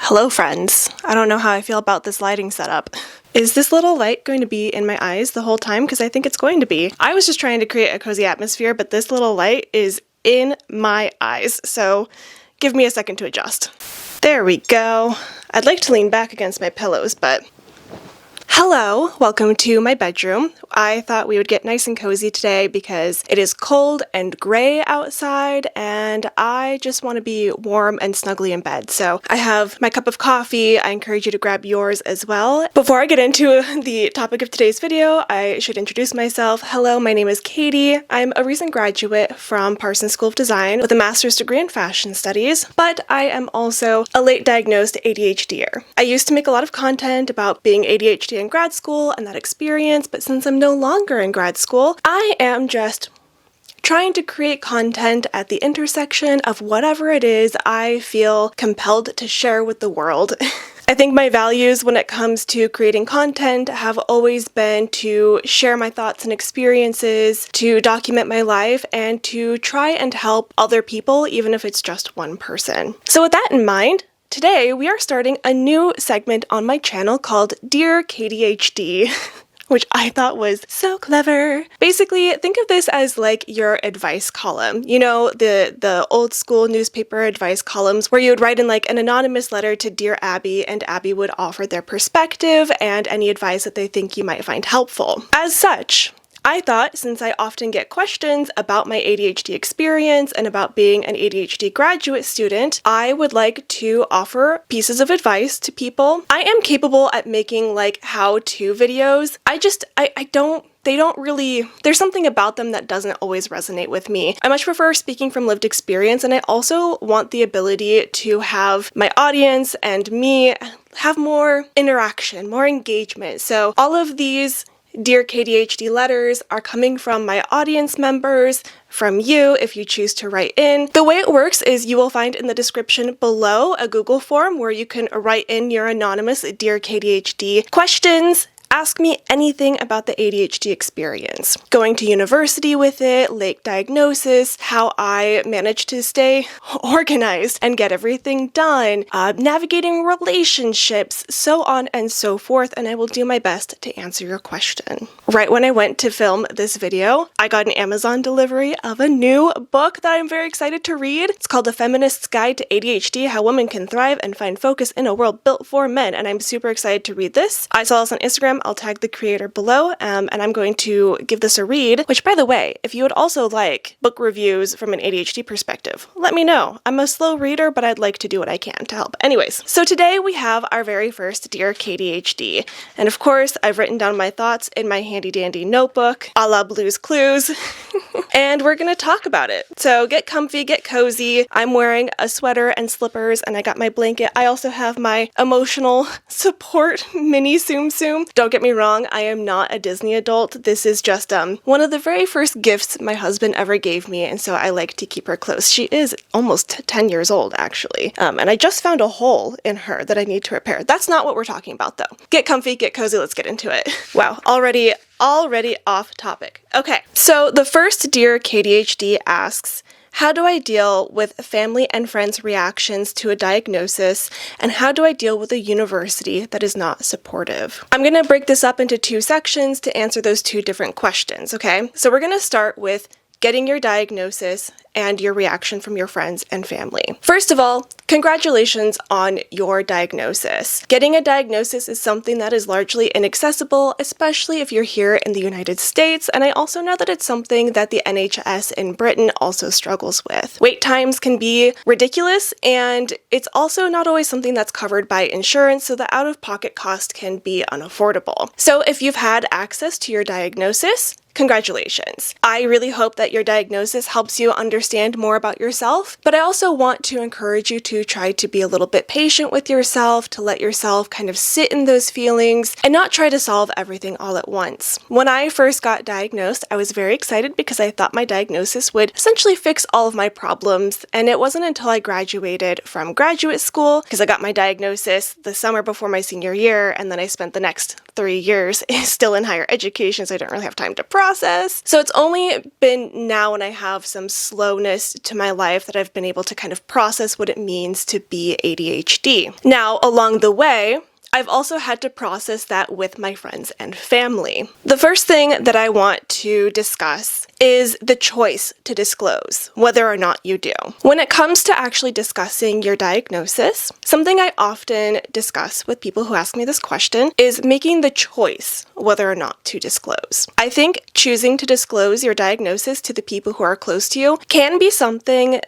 Hello friends. I don't know how I feel about this lighting setup. Is this little light going to be in my eyes the whole time? Because I think it's going to be. I was just trying to create a cozy atmosphere, but this little light is in my eyes, so give me a second to adjust. There we go. I'd like to lean back against my pillows, but... Hello, welcome to my bedroom. I thought we would get nice and cozy today because it is cold and gray outside and I just want to be warm and snuggly in bed. So I have my cup of coffee. I encourage you to grab yours as well. Before I get into the topic of today's video, I should introduce myself. Hello, my name is Katie. I'm a recent graduate from Parsons School of Design with a master's degree in fashion studies, but I am also a late diagnosed ADHDer. I used to make a lot of content about being ADHD in grad school and that experience, but since I'm no longer in grad school, I am just trying to create content at the intersection of whatever it is I feel compelled to share with the world. I think my values when it comes to creating content have always been to share my thoughts and experiences, to document my life, and to try and help other people, even if it's just one person. So with that in mind, today we are starting a new segment on my channel called Dear KatieHD, which I thought was so clever. Basically, think of this as like your advice column. You know, the old school newspaper advice columns where you would write in like an anonymous letter to Dear Abby, and Abby would offer their perspective and any advice that they think you might find helpful. As such, I thought, since I often get questions about my ADHD experience and about being an ADHD graduate student, I would like to offer pieces of advice to people. I am capable at making like how-to videos. There's something about them that doesn't always resonate with me. I much prefer speaking from lived experience, and I also want the ability to have my audience and me have more interaction, more engagement. So all of these Dear KatieHD letters are coming from my audience members, from you if you choose to write in. The way it works is you will find in the description below a Google form where you can write in your anonymous Dear KatieHD questions. Ask me anything about the ADHD experience. Going to university with it, late diagnosis, how I managed to stay organized and get everything done, navigating relationships, so on and so forth, and I will do my best to answer your question. Right when I went to film this video, I got an Amazon delivery of a new book that I'm very excited to read. It's called The Feminist's Guide to ADHD, How Women Can Thrive and Find Focus in a World Built for Men, and I'm super excited to read this. I saw this on Instagram. I'll tag the creator below, and I'm going to give this a read, which, by the way, if you would also like book reviews from an ADHD perspective, let me know. I'm a slow reader, but I'd like to do what I can to help. Anyways, so today we have our very first Dear KatieHD, and of course, I've written down my thoughts in my handy-dandy notebook, a la Blue's Clues, and we're gonna talk about it. So get comfy, get cozy. I'm wearing a sweater and slippers, and I got my blanket. I also have my emotional support mini Tsum Tsum. Don't get me wrong, I am not a Disney adult. This is just one of the very first gifts my husband ever gave me, and so I like to keep her close. She is almost 10 years old, actually, and I just found a hole in her that I need to repair. That's not what we're talking about, though. Get comfy, get cozy, let's get into it. Wow, already off topic. Okay, so the first Dear KatieHD asks, how do I deal with family and friends' reactions to a diagnosis, and how do I deal with a university that is not supportive? I'm going to break this up into two sections to answer those two different questions, okay? So we're going to start with getting your diagnosis and your reaction from your friends and family. First of all, congratulations on your diagnosis. Getting a diagnosis is something that is largely inaccessible, especially if you're here in the United States, and I also know that it's something that the NHS in Britain also struggles with. Wait times can be ridiculous, and it's also not always something that's covered by insurance, so the out-of-pocket cost can be unaffordable. So if you've had access to your diagnosis, congratulations. I really hope that your diagnosis helps you understand more about yourself, but I also want to encourage you to try to be a little bit patient with yourself, to let yourself kind of sit in those feelings and not try to solve everything all at once. When I first got diagnosed, I was very excited because I thought my diagnosis would essentially fix all of my problems, and it wasn't until I graduated from graduate school, because I got my diagnosis the summer before my senior year, and then I spent the next 3 years still in higher education, so I didn't really have time to process. So it's only been now when I have some slow slowness to my life that I've been able to kind of process what it means to be ADHD. Now, along the way, I've also had to process that with my friends and family. The first thing that I want to discuss is the choice to disclose, whether or not you do. When it comes to actually discussing your diagnosis, something I often discuss with people who ask me this question is making the choice whether or not to disclose. I think choosing to disclose your diagnosis to the people who are close to you can be something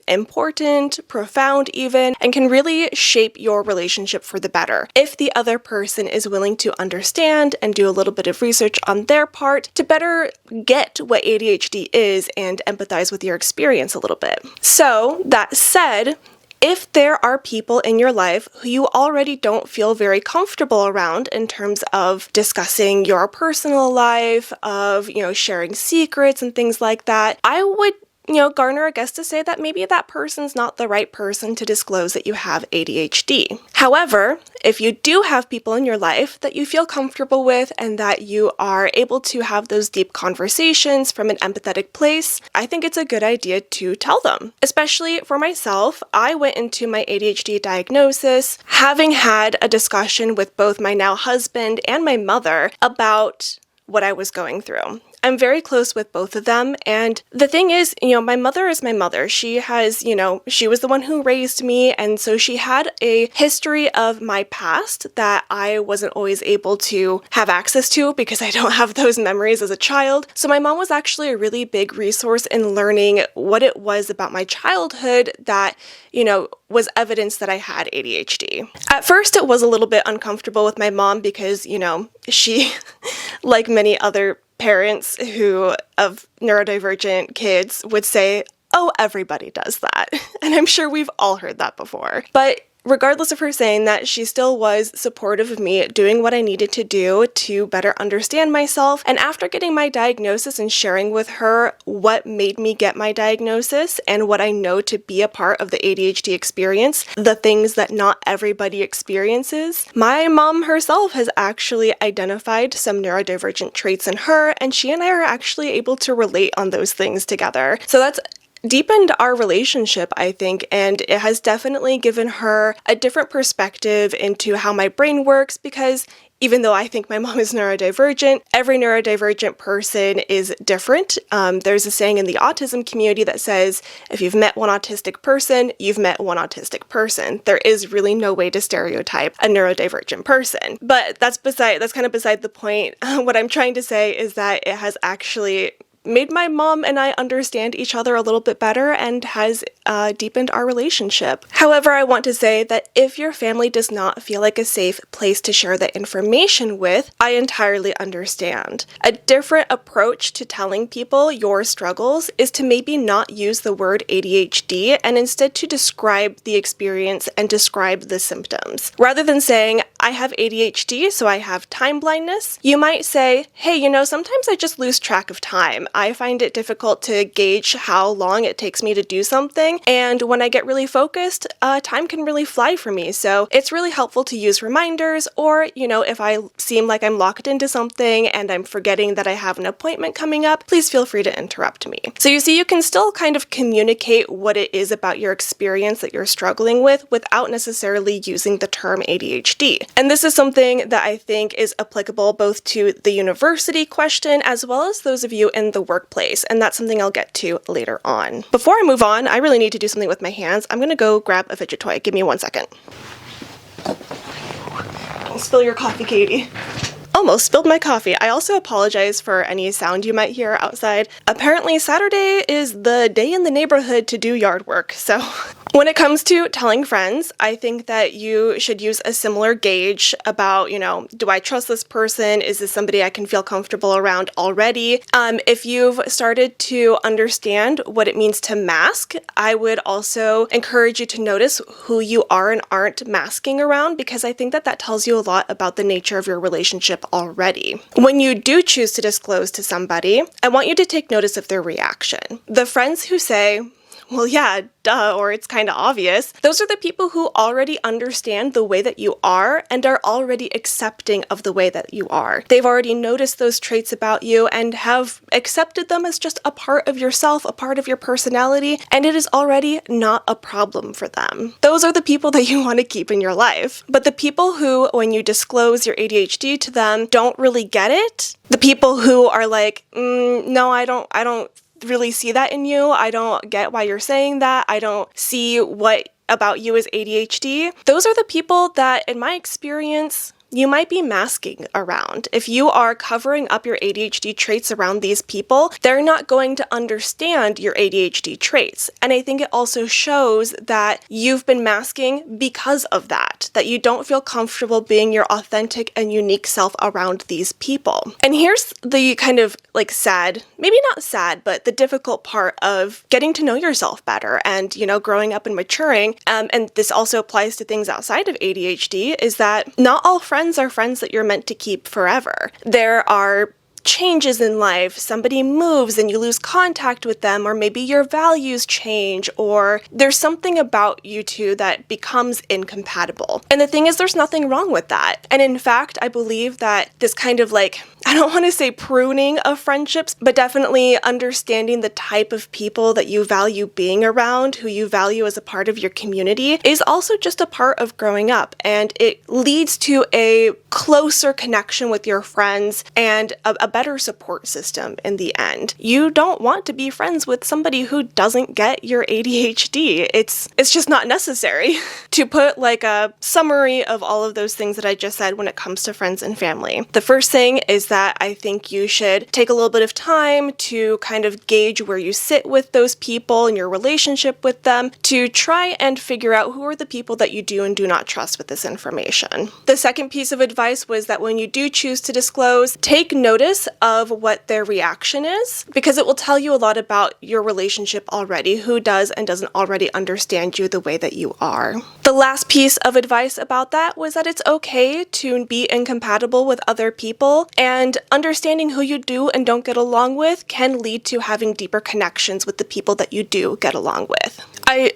important, profound even, and can really shape your relationship for the better if the other person is willing to understand and do a little bit of research on their part to better get what ADHD is and empathize with your experience a little bit. So, that said, if there are people in your life who you already don't feel very comfortable around in terms of discussing your personal life, of, sharing secrets and things like that, I would garner a guess to say that maybe that person's not the right person to disclose that you have ADHD. However, if you do have people in your life that you feel comfortable with and that you are able to have those deep conversations from an empathetic place, I think it's a good idea to tell them. Especially for myself, I went into my ADHD diagnosis having had a discussion with both my now husband and my mother about what I was going through. I'm very close with both of them, and the thing is, my mother is my mother. She has, she was the one who raised me, and so she had a history of my past that I wasn't always able to have access to because I don't have those memories as a child. So my mom was actually a really big resource in learning what it was about my childhood that, was evidence that I had ADHD. At first, it was a little bit uncomfortable with my mom because, she, like many other parents who of neurodivergent kids would say, oh, everybody does that. And I'm sure we've all heard that before. But regardless of her saying that, she still was supportive of me doing what I needed to do to better understand myself. And after getting my diagnosis and sharing with her what made me get my diagnosis and what I know to be a part of the ADHD experience, the things that not everybody experiences, my mom herself has actually identified some neurodivergent traits in her, and she and I are actually able to relate on those things together. So that's deepened our relationship, I think, and it has definitely given her a different perspective into how my brain works because even though I think my mom is neurodivergent, every neurodivergent person is different. There's a saying in the autism community that says, if you've met one autistic person, you've met one autistic person. There is really no way to stereotype a neurodivergent person. But that's kind of beside the point. What I'm trying to say is that it has actually made my mom and I understand each other a little bit better and has deepened our relationship. However, I want to say that if your family does not feel like a safe place to share that information with, I entirely understand. A different approach to telling people your struggles is to maybe not use the word ADHD and instead to describe the experience and describe the symptoms. Rather than saying, I have ADHD, so I have time blindness, you might say, hey, sometimes I just lose track of time. I find it difficult to gauge how long it takes me to do something, and when I get really focused, time can really fly for me. So it's really helpful to use reminders, or, if I seem like I'm locked into something and I'm forgetting that I have an appointment coming up, please feel free to interrupt me. So you see, you can still kind of communicate what it is about your experience that you're struggling with without necessarily using the term ADHD. And this is something that I think is applicable both to the university question as well as those of you in the workplace, and that's something I'll get to later on. Before I move on, I really need to do something with my hands. I'm gonna go grab a fidget toy. Give me 1 second. Don't spill your coffee, Katie. Almost spilled my coffee. I also apologize for any sound you might hear outside. Apparently Saturday is the day in the neighborhood to do yard work, so when it comes to telling friends, I think that you should use a similar gauge about, do I trust this person? Is this somebody I can feel comfortable around already? If you've started to understand what it means to mask, I would also encourage you to notice who you are and aren't masking around, because I think that that tells you a lot about the nature of your relationship already. When you do choose to disclose to somebody, I want you to take notice of their reaction. The friends who say, well, yeah, duh, or it's kind of obvious. Those are the people who already understand the way that you are and are already accepting of the way that you are. They've already noticed those traits about you and have accepted them as just a part of yourself, a part of your personality, and it is already not a problem for them. Those are the people that you want to keep in your life. But the people who, when you disclose your ADHD to them, don't really get it, the people who are like, no, I don't really see that in you. I don't get why you're saying that. I don't see what about you is ADHD. Those are the people that, in my experience, you might be masking around. If you are covering up your ADHD traits around these people, they're not going to understand your ADHD traits. And I think it also shows that you've been masking because of that you don't feel comfortable being your authentic and unique self around these people. And here's the kind of like sad, maybe not sad, but the difficult part of getting to know yourself better and, growing up and maturing. And this also applies to things outside of ADHD, is that not all friends are friends that you're meant to keep forever. There are changes in life. Somebody moves and you lose contact with them, or maybe your values change, or there's something about you two that becomes incompatible. And the thing is, there's nothing wrong with that. And in fact, I believe that this kind of I don't want to say pruning of friendships, but definitely understanding the type of people that you value being around, who you value as a part of your community, is also just a part of growing up. And it leads to a closer connection with your friends and a better support system in the end. You don't want to be friends with somebody who doesn't get your ADHD. It's just not necessary. To put a summary of all of those things that I just said when it comes to friends and family. The first thing is that I think you should take a little bit of time to kind of gauge where you sit with those people and your relationship with them, to try and figure out who are the people that you do and do not trust with this information. The second piece of advice was that when you do choose to disclose, take notice of what their reaction is, because it will tell you a lot about your relationship already, who does and doesn't already understand you the way that you are. The last piece of advice about that was that it's okay to be incompatible with other people, and understanding who you do and don't get along with can lead to having deeper connections with the people that you do get along with. I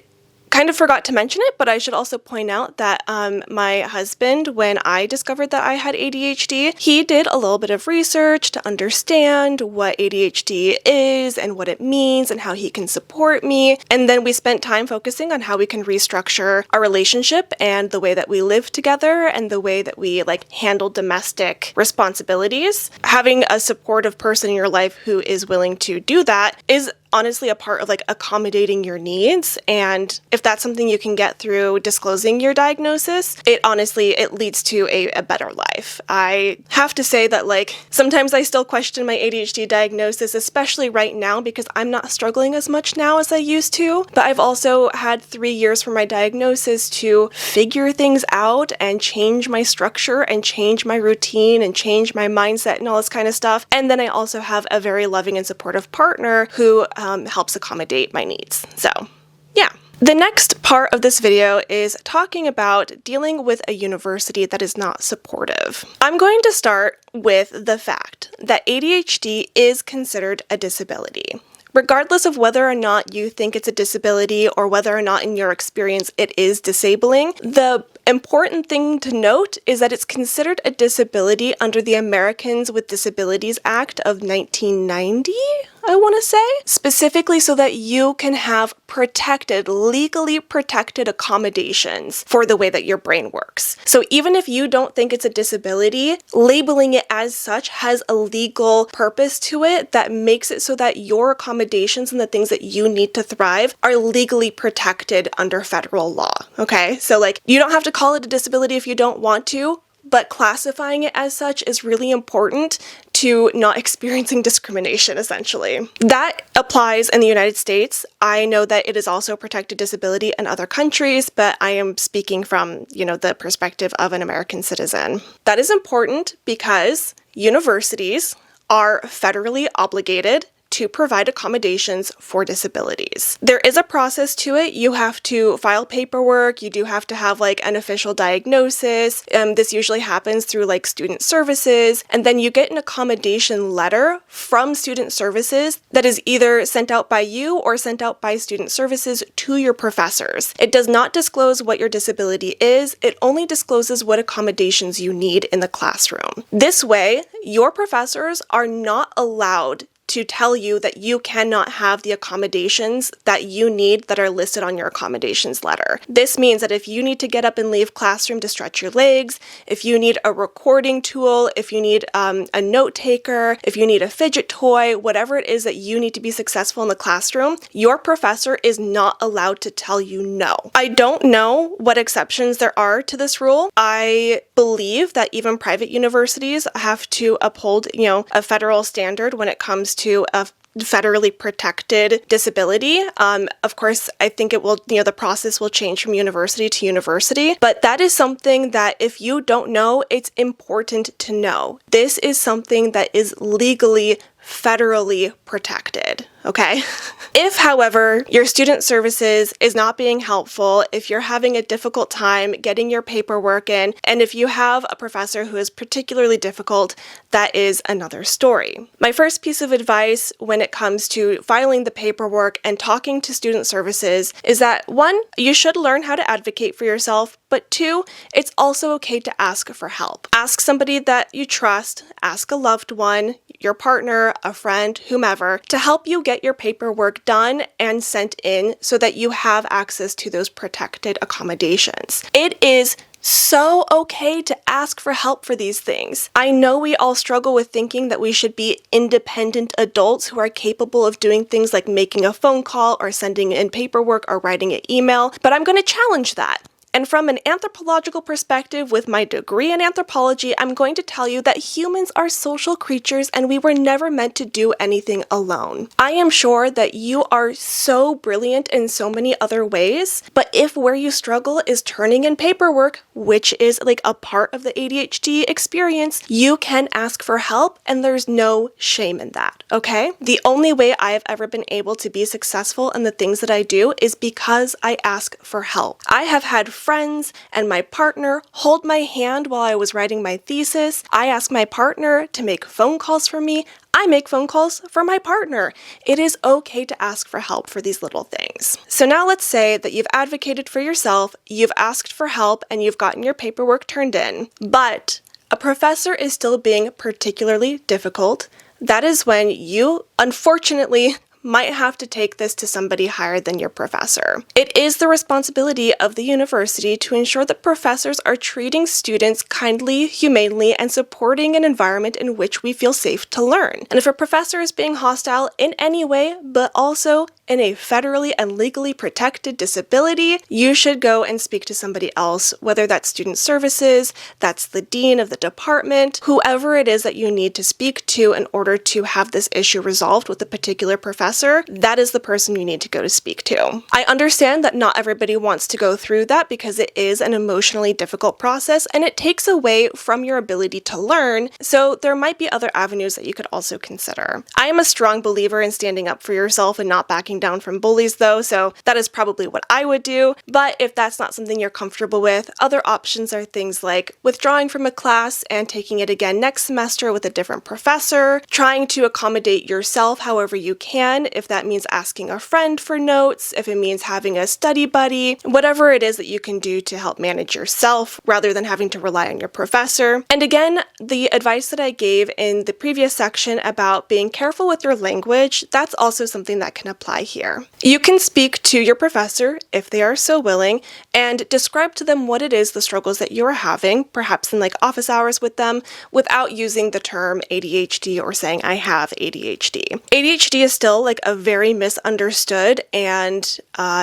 kind of forgot to mention it, but I should also point out that my husband, when I discovered that I had ADHD, he did a little bit of research to understand what ADHD is and what it means and how he can support me. And then we spent time focusing on how we can restructure our relationship and the way that we live together and the way that we handle domestic responsibilities. Having a supportive person in your life who is willing to do that is honestly a part of accommodating your needs. And if that's something you can get through disclosing your diagnosis, it leads to a better life. I have to say that sometimes I still question my ADHD diagnosis, especially right now, because I'm not struggling as much now as I used to. But I've also had 3 years for my diagnosis to figure things out and change my structure and change my routine and change my mindset and all this kind of stuff. And then I also have a very loving and supportive partner who helps accommodate my needs. So, yeah. The next part of this video is talking about dealing with a university that is not supportive. I'm going to start with the fact that ADHD is considered a disability. Regardless of whether or not you think it's a disability or whether or not in your experience it is disabling, the important thing to note is that it's considered a disability under the Americans with Disabilities Act of 1990, I want to say, specifically so that you can have legally protected accommodations for the way that your brain works. So even if you don't think it's a disability, labeling it as such has a legal purpose to it that makes it so that your accommodations and the things that you need to thrive are legally protected under federal law. Okay? So you don't have to call it a disability if you don't want to, but classifying it as such is really important to not experiencing discrimination, essentially. That applies in the United States. I know that it is also a protected disability in other countries, but I am speaking from, the perspective of an American citizen. That is important because universities are federally obligated to provide accommodations for disabilities. There is a process to it. You have to file paperwork. You do have to have like an official diagnosis. This usually happens through like student services. And then you get an accommodation letter from student services that is either sent out by you or sent out by student services to your professors. It does not disclose what your disability is. It only discloses what accommodations you need in the classroom. This way, your professors are not allowed to tell you that you cannot have the accommodations that you need that are listed on your accommodations letter. This means that if you need to get up and leave classroom to stretch your legs, if you need a recording tool, if you need a note taker, if you need a fidget toy, whatever it is that you need to be successful in the classroom, your professor is not allowed to tell you no. I don't know what exceptions there are to this rule. I believe that even private universities have to uphold, a federal standard when it comes to a federally protected disability. Of course, I think it will, the process will change from university to university, but that is something that if you don't know, it's important to know. This is something that is legally, federally protected, okay? If, however, your student services is not being helpful, if you're having a difficult time getting your paperwork in, and if you have a professor who is particularly difficult, that is another story. My first piece of advice when it comes to filing the paperwork and talking to student services is that 1, you should learn how to advocate for yourself, but 2, it's also okay to ask for help. Ask somebody that you trust, ask a loved one, your partner, a friend, whomever, to help you get your paperwork done and sent in so that you have access to those protected accommodations. It is so okay to ask for help for these things. I know we all struggle with thinking that we should be independent adults who are capable of doing things like making a phone call or sending in paperwork or writing an email, but I'm going to challenge that. And from an anthropological perspective, with my degree in anthropology, I'm going to tell you that humans are social creatures and we were never meant to do anything alone. I am sure that you are so brilliant in so many other ways, but if where you struggle is turning in paperwork, which is like a part of the ADHD experience, you can ask for help and there's no shame in that, okay? The only way I have ever been able to be successful in the things that I do is because I ask for help. I have had friends and my partner hold my hand while I was writing my thesis. I ask my partner to make phone calls for me. I make phone calls for my partner. It is okay to ask for help for these little things. So now let's say that you've advocated for yourself, you've asked for help, and you've gotten your paperwork turned in, but a professor is still being particularly difficult. That is when you, unfortunately, might have to take this to somebody higher than your professor. It is the responsibility of the university to ensure that professors are treating students kindly, humanely, and supporting an environment in which we feel safe to learn. And if a professor is being hostile in any way, but also in a federally and legally protected disability, you should go and speak to somebody else, whether that's student services, that's the dean of the department, whoever it is that you need to speak to in order to have this issue resolved with a particular professor. That is the person you need to go to speak to. I understand that not everybody wants to go through that because it is an emotionally difficult process and it takes away from your ability to learn, so there might be other avenues that you could also consider. I am a strong believer in standing up for yourself and not backing down from bullies though, so that is probably what I would do, but if that's not something you're comfortable with, other options are things like withdrawing from a class and taking it again next semester with a different professor, trying to accommodate yourself however you can, if that means asking a friend for notes, if it means having a study buddy, whatever it is that you can do to help manage yourself rather than having to rely on your professor. And again, the advice that I gave in the previous section about being careful with your language, that's also something that can apply here. You can speak to your professor, if they are so willing, and describe to them what it is the struggles that you're having, perhaps in like office hours with them, without using the term ADHD or saying I have ADHD. ADHD is still like a very misunderstood and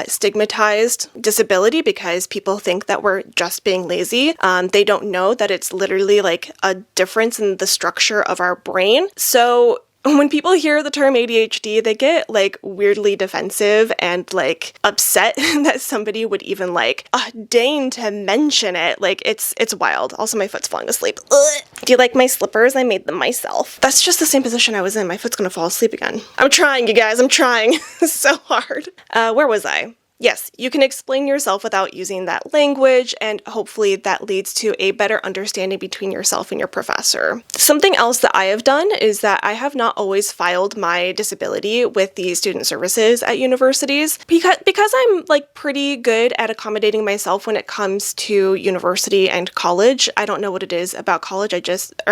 stigmatized disability because people think that we're just being lazy. They don't know that it's literally like a difference in the structure of our brain. So When people hear the term ADHD, they get like weirdly defensive and like upset that somebody would even like deign to mention it. Like it's wild. Also, my foot's falling asleep. Ugh. Do you like my slippers? I made them myself. That's just the same position I was in. My foot's gonna fall asleep again. I'm trying, you guys. I'm trying so hard. Where was I? Yes, you can explain yourself without using that language, and hopefully that leads to a better understanding between yourself and your professor. Something else that I have done is that I have not always filed my disability with the student services at universities because I'm like pretty good at accommodating myself when it comes to university and college. I don't know what it is about college, I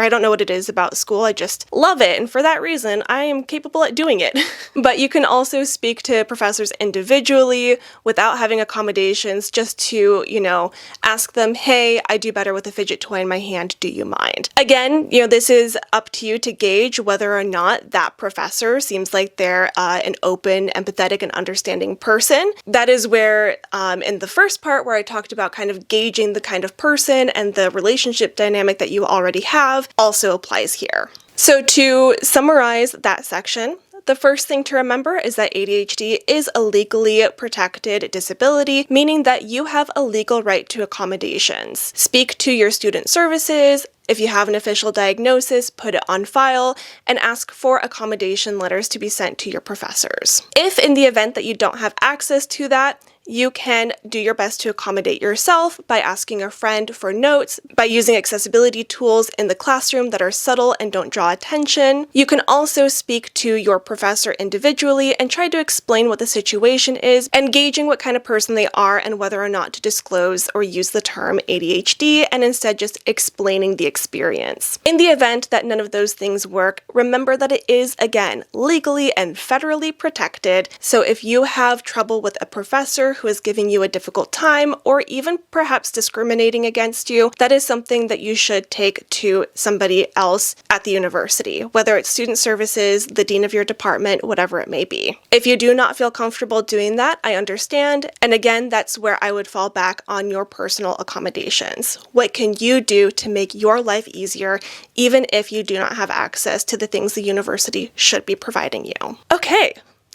don't know what it is about school, I just love it, and for that reason, I am capable at doing it. But you can also speak to professors individually, without having accommodations, just to, ask them, hey, I do better with a fidget toy in my hand, do you mind? Again, this is up to you to gauge whether or not that professor seems like they're an open, empathetic, and understanding person. That is where, in the first part where I talked about kind of gauging the kind of person and the relationship dynamic that you already have, also applies here. So to summarize that section, the first thing to remember is that ADHD is a legally protected disability, meaning that you have a legal right to accommodations. Speak to your student services. If you have an official diagnosis, put it on file and ask for accommodation letters to be sent to your professors. If in the event that you don't have access to that, you can do your best to accommodate yourself by asking a friend for notes, by using accessibility tools in the classroom that are subtle and don't draw attention. You can also speak to your professor individually and try to explain what the situation is, and gauging what kind of person they are and whether or not to disclose or use the term ADHD, and instead just explaining the experience. In the event that none of those things work, remember that it is, again, legally and federally protected. So if you have trouble with a professor who is giving you a difficult time, or even perhaps discriminating against you, that is something that you should take to somebody else at the university, whether it's student services, the dean of your department, whatever it may be. If you do not feel comfortable doing that, I understand. And again, that's where I would fall back on your personal accommodations. What can you do to make your life easier, even if you do not have access to the things the university should be providing you? Okay.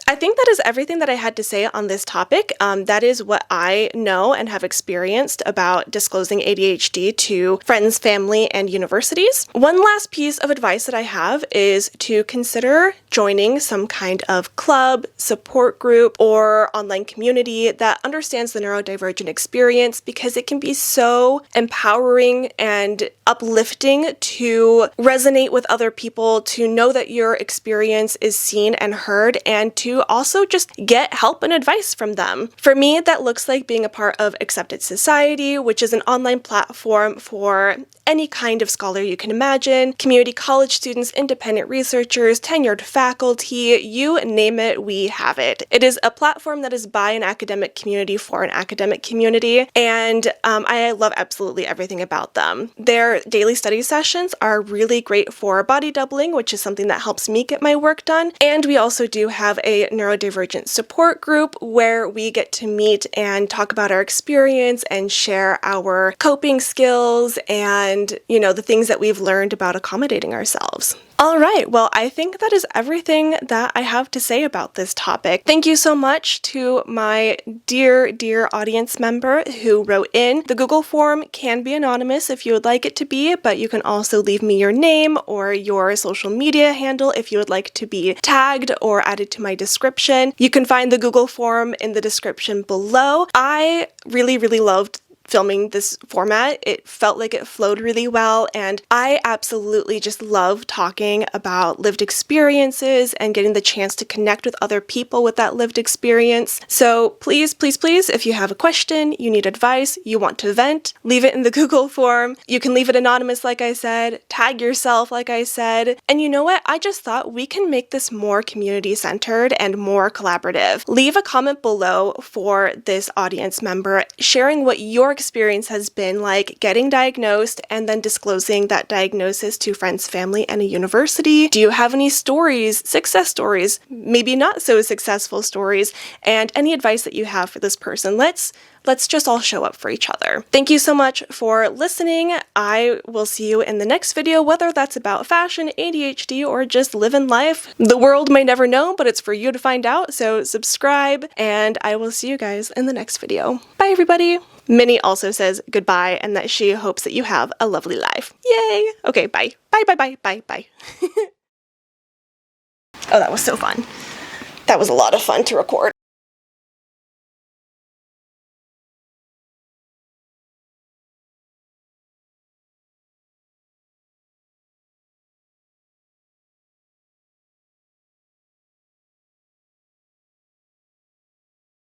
I think that is everything that I had to say on this topic. That is what I know and have experienced about disclosing ADHD to friends, family, and universities. One last piece of advice that I have is to consider joining some kind of club, support group, or online community that understands the neurodivergent experience, because it can be so empowering and uplifting to resonate with other people, to know that your experience is seen and heard, and to also just get help and advice from them. For me, that looks like being a part of Accepted Society, which is an online platform for any kind of scholar you can imagine, community college students, independent researchers, tenured faculty, you name it, we have it. It is a platform that is by an academic community for an academic community, and I love absolutely everything about them. Their daily study sessions are really great for body doubling, which is something that helps me get my work done, and we also do have a neurodivergent support group where we get to meet and talk about our experience and share our coping skills and, the things that we've learned about accommodating ourselves. All right, well, I think that is everything that I have to say about this topic. Thank you so much to my dear audience member who wrote in. The Google form can be anonymous if you would like it to be, but you can also leave me your name or your social media handle if you would like to be tagged or added to my description. You can find the Google form in the description below. I really loved filming this format. It felt like it flowed really well, and I absolutely just love talking about lived experiences and getting the chance to connect with other people with that lived experience. So please, if you have a question, you need advice, you want to vent, leave it in the Google form. You can leave it anonymous, like I said, tag yourself, like I said. And you know what? I just thought we can make this more community-centered and more collaborative. Leave a comment below for this audience member sharing what your experience has been like getting diagnosed and then disclosing that diagnosis to friends, family, and a university. Do you have any stories, success stories, maybe not so successful stories, and any advice that you have for this person? Let's just all show up for each other. Thank you so much for listening. I will see you in the next video, whether that's about fashion, ADHD, or just living life. The world may never know, but it's for you to find out, so subscribe, and I will see you guys in the next video. Bye, everybody! Minnie also says goodbye and that she hopes that you have a lovely life. Yay! Okay, bye. Bye, bye, bye, bye, bye. Oh, that was so fun. That was a lot of fun to record.